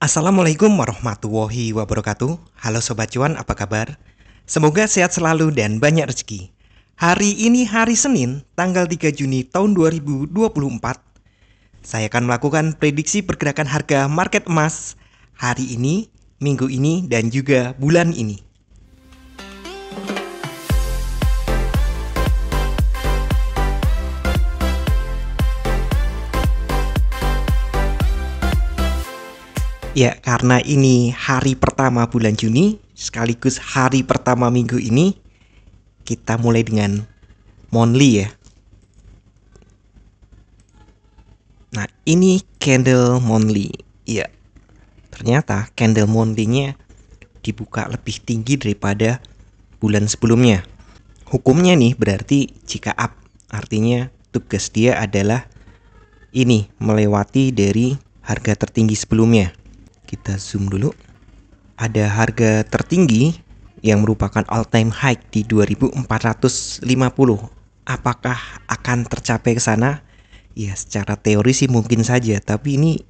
Assalamualaikum warahmatullahi wabarakatuh. Halo Sobat Cuan, apa kabar? Semoga sehat selalu dan banyak rezeki. Hari ini hari Senin, tanggal 3 Juni tahun 2024. Saya akan melakukan prediksi pergerakan harga market emas hari ini, minggu ini, dan juga bulan ini. Ya, karena ini hari pertama bulan Juni, sekaligus hari pertama minggu ini, kita mulai dengan monthly ya. Nah, ini candle monthly. Ya, ternyata candle monthly-nya dibuka lebih tinggi daripada bulan sebelumnya. Hukumnya nih berarti jika up, artinya tugas dia adalah ini melewati dari harga tertinggi sebelumnya. Kita zoom dulu. Ada harga tertinggi yang merupakan all time high di 2450. Apakah akan tercapai ke sana? Ya, secara teori sih mungkin saja, tapi ini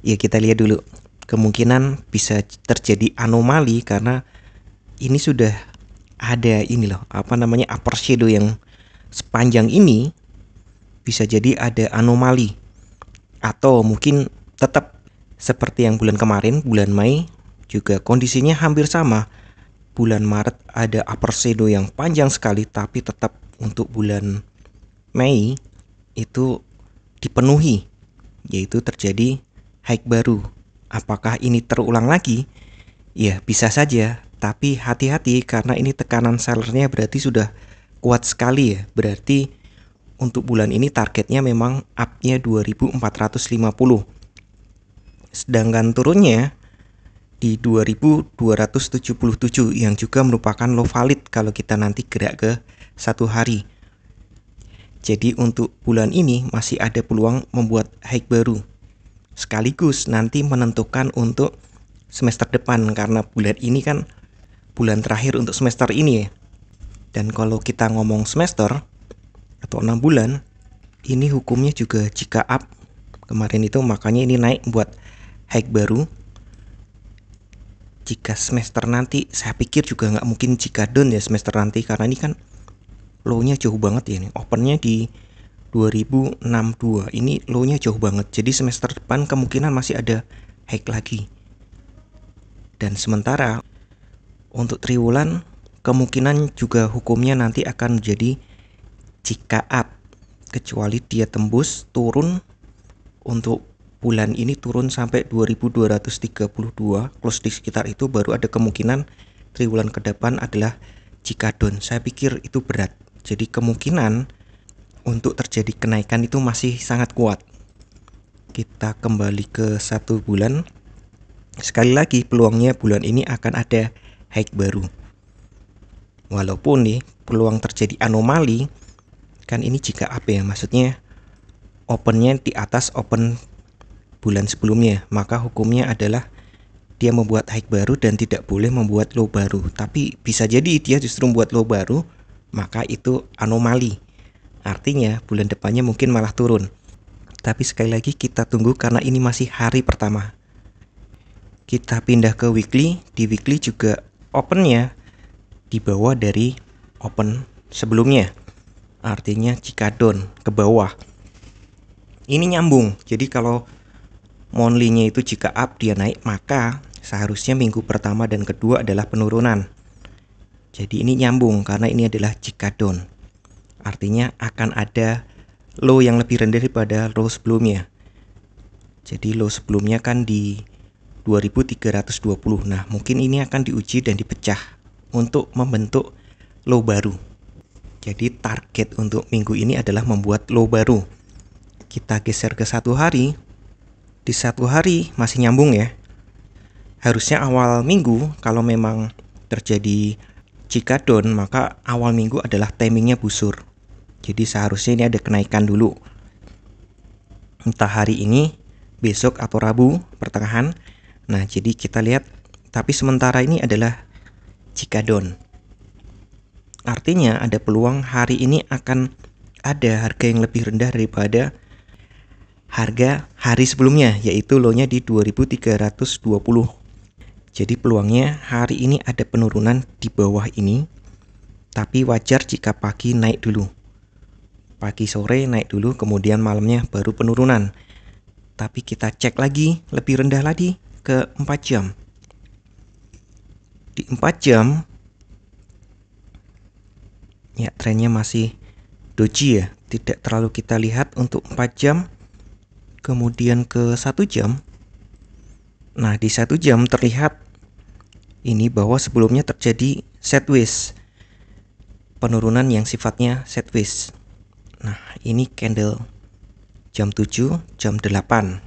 ya kita lihat dulu. Kemungkinan bisa terjadi anomali karena ini sudah ada ini loh, upper shadow yang sepanjang ini, bisa jadi ada anomali atau mungkin tetap seperti yang bulan kemarin, bulan Mei juga kondisinya hampir sama. Bulan Maret ada upper shadow yang panjang sekali, tapi tetap untuk bulan Mei itu dipenuhi, yaitu terjadi high baru. Apakah ini terulang lagi? Ya, bisa saja, tapi hati-hati karena ini tekanan sellernya berarti sudah kuat sekali ya. Berarti untuk bulan ini targetnya memang up-nya 2450. Sedangkan turunnya di 2277 yang juga merupakan low valid kalau kita nanti gerak ke satu hari. Jadi untuk bulan ini masih ada peluang membuat high baru, sekaligus nanti menentukan untuk semester depan, karena bulan ini kan bulan terakhir untuk semester ini ya. Dan kalau kita ngomong semester atau 6 bulan, ini hukumnya juga jika up kemarin itu, makanya ini naik buat high baru. Jika semester nanti, saya pikir juga nggak mungkin jika down ya semester nanti, karena ini kan low-nya jauh banget ya, ini open-nya di 2062, ini low-nya jauh banget. Jadi semester depan kemungkinan masih ada high lagi. Dan sementara untuk triwulan kemungkinan juga hukumnya nanti akan menjadi jika up, kecuali dia tembus turun. Untuk bulan ini turun sampai 2232, close di sekitar itu, baru ada kemungkinan triwulan ke depan adalah jika down. Saya pikir itu berat. Jadi kemungkinan untuk terjadi kenaikan itu masih sangat kuat. Kita kembali ke satu bulan. Sekali lagi peluangnya bulan ini akan ada high baru. Walaupun nih peluang terjadi anomali, kan ini jika up ya, maksudnya opennya di atas open bulan sebelumnya, maka hukumnya adalah dia membuat high baru dan tidak boleh membuat low baru. Tapi bisa jadi dia justru membuat low baru, maka itu anomali. Artinya bulan depannya mungkin malah turun. Tapi sekali lagi kita tunggu karena ini masih hari pertama. Kita pindah ke weekly. Di weekly juga opennya di bawah dari open sebelumnya. Artinya jika down ke bawah, ini nyambung. Jadi kalau monthly-nya itu jika up dia naik, maka seharusnya minggu pertama dan kedua adalah penurunan. Jadi ini nyambung karena ini adalah jika down. Artinya akan ada low yang lebih rendah daripada low sebelumnya. Jadi low sebelumnya kan di 2320. Nah, mungkin ini akan diuji dan dipecah untuk membentuk low baru. Jadi target untuk minggu ini adalah membuat low baru. Kita geser ke satu hari. Di satu hari masih nyambung ya. Harusnya awal minggu kalau memang terjadi jika down, maka awal minggu adalah timingnya busur. Jadi seharusnya ini ada kenaikan dulu. Entah hari ini, besok atau Rabu pertengahan. Nah, jadi kita lihat. Tapi sementara ini adalah jika down. Artinya ada peluang hari ini akan ada harga yang lebih rendah daripada harga hari sebelumnya, yaitu low-nya di 2320. Jadi peluangnya hari ini ada penurunan di bawah ini, tapi wajar jika pagi naik dulu. Pagi sore naik dulu, kemudian malamnya baru penurunan. Tapi kita cek lagi lebih rendah lagi ke 4 jam. Di 4 jam ya trennya masih doji ya, tidak terlalu kita lihat untuk 4 jam. Kemudian ke 1 jam. Nah, di 1 jam terlihat ini bahwa sebelumnya terjadi sideways, penurunan yang sifatnya sideways. Nah, ini candle jam 7, jam 8.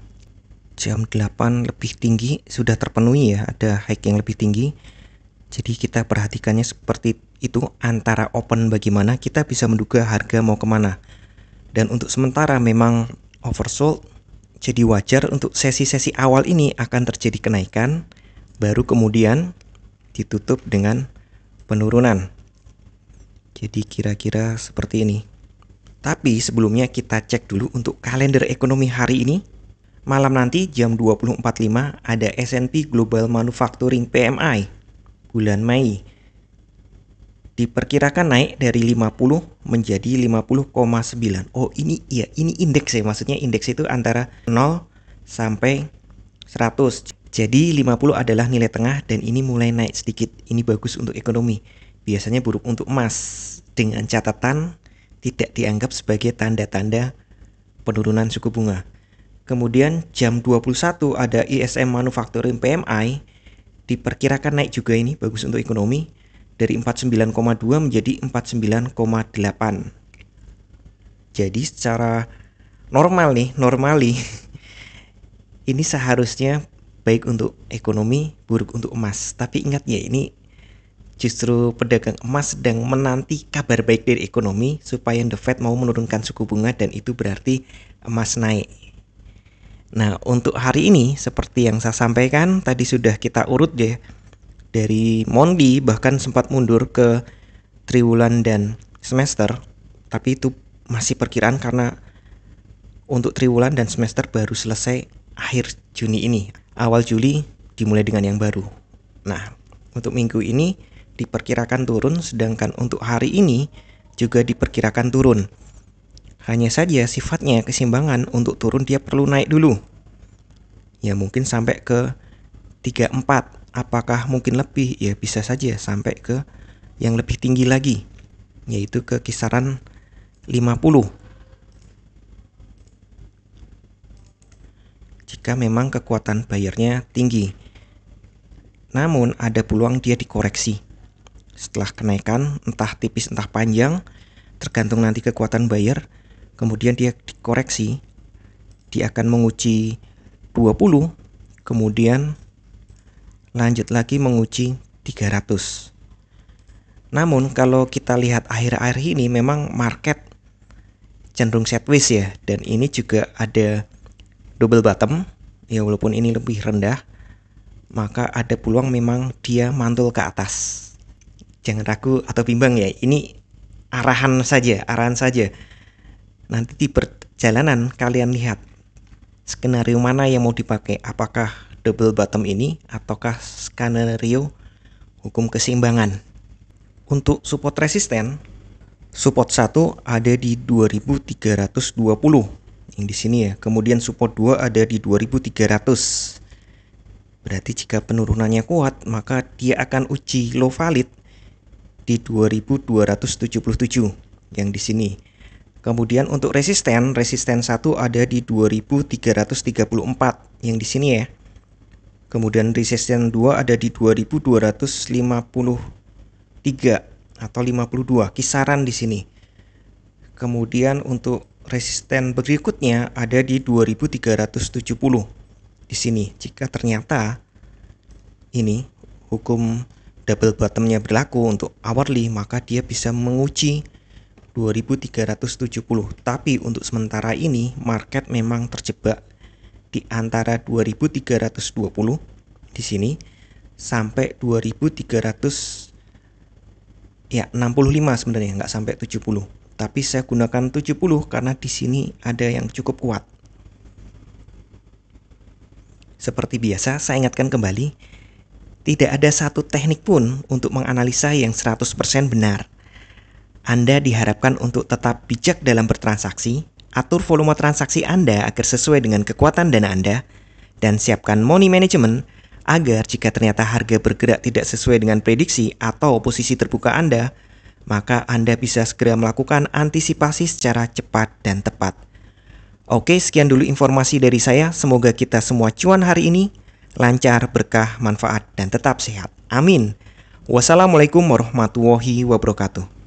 Jam 8 lebih tinggi sudah terpenuhi ya, ada high yang lebih tinggi. Jadi kita perhatikannya seperti itu, antara open bagaimana kita bisa menduga harga mau kemana. Dan untuk sementara memang oversold, jadi wajar untuk sesi-sesi awal ini akan terjadi kenaikan, baru kemudian ditutup dengan penurunan. Jadi kira-kira seperti ini. Tapi sebelumnya kita cek dulu untuk kalender ekonomi hari ini. Malam nanti jam 20.45 ada S&P Global Manufacturing PMI bulan Mei. Diperkirakan naik dari 50 menjadi 50,9. Oh, ini ya, ini indeks ya. Maksudnya indeks itu antara 0 sampai 100. Jadi 50 adalah nilai tengah dan ini mulai naik sedikit. Ini bagus untuk ekonomi. Biasanya buruk untuk emas. Dengan catatan tidak dianggap sebagai tanda-tanda penurunan suku bunga. Kemudian jam 21 ada ISM Manufacturing PMI, diperkirakan naik juga, ini bagus untuk ekonomi, dari 49,2 menjadi 49,8. Jadi secara normal nih, ini seharusnya baik untuk ekonomi, buruk untuk emas. Tapi ingat ya, ini justru pedagang emas sedang menanti kabar baik dari ekonomi supaya The Fed mau menurunkan suku bunga, dan itu berarti emas naik. Nah, untuk hari ini seperti yang saya sampaikan tadi sudah kita urut ya. Dari Mondi bahkan sempat mundur ke triwulan dan semester, tapi itu masih perkiraan karena untuk triwulan dan semester baru selesai akhir Juni ini. Awal Juli dimulai dengan yang baru. Nah, untuk minggu ini diperkirakan turun, sedangkan untuk hari ini juga diperkirakan turun. Hanya saja sifatnya keseimbangan, untuk turun dia perlu naik dulu. Ya mungkin sampai ke 34. Apakah mungkin lebih? Ya bisa saja sampai ke yang lebih tinggi lagi, yaitu ke kisaran 50. Jika memang kekuatan buyernya tinggi. Namun ada peluang dia dikoreksi. Setelah kenaikan, entah tipis entah panjang, tergantung nanti kekuatan buyer, kemudian dia dikoreksi, dia akan menguji 20, kemudian lanjut lagi menguji 300. Namun kalau kita lihat akhir-akhir ini memang market cenderung sideways ya, dan ini juga ada double bottom, ya walaupun ini lebih rendah, maka ada peluang memang dia mantul ke atas. Jangan ragu atau bimbang ya, ini arahan saja. Nanti di perjalanan kalian lihat skenario mana yang mau dipakai, apakah double bottom ini ataukah skenario hukum keseimbangan. Untuk support resisten, support 1 ada di 2320 yang di sini ya. Kemudian support 2 ada di 2300. Berarti jika penurunannya kuat, maka dia akan uji low valid di 2277 yang di sini. Kemudian untuk resisten 1 ada di 2334 yang di sini ya. Kemudian resisten 2 ada di 2253 atau 52, kisaran di sini. Kemudian untuk resisten berikutnya ada di 2370 di sini. Jika ternyata ini hukum double bottomnya berlaku untuk hourly, maka dia bisa menguji 2370. Tapi untuk sementara ini market memang terjebak di antara 2320 di sini sampai 2300 ya 65 sebenarnya, nggak sampai 70. Tapi saya gunakan 70 karena di sini ada yang cukup kuat. Seperti biasa, saya ingatkan kembali, tidak ada satu teknik pun untuk menganalisa yang 100% benar. Anda diharapkan untuk tetap bijak dalam bertransaksi, atur volume transaksi Anda agar sesuai dengan kekuatan dana Anda, dan siapkan money management agar jika ternyata harga bergerak tidak sesuai dengan prediksi atau posisi terbuka Anda, maka Anda bisa segera melakukan antisipasi secara cepat dan tepat. Oke, sekian dulu informasi dari saya. Semoga kita semua cuan hari ini lancar, berkah, manfaat, dan tetap sehat. Amin. Wassalamualaikum warahmatullahi wabarakatuh.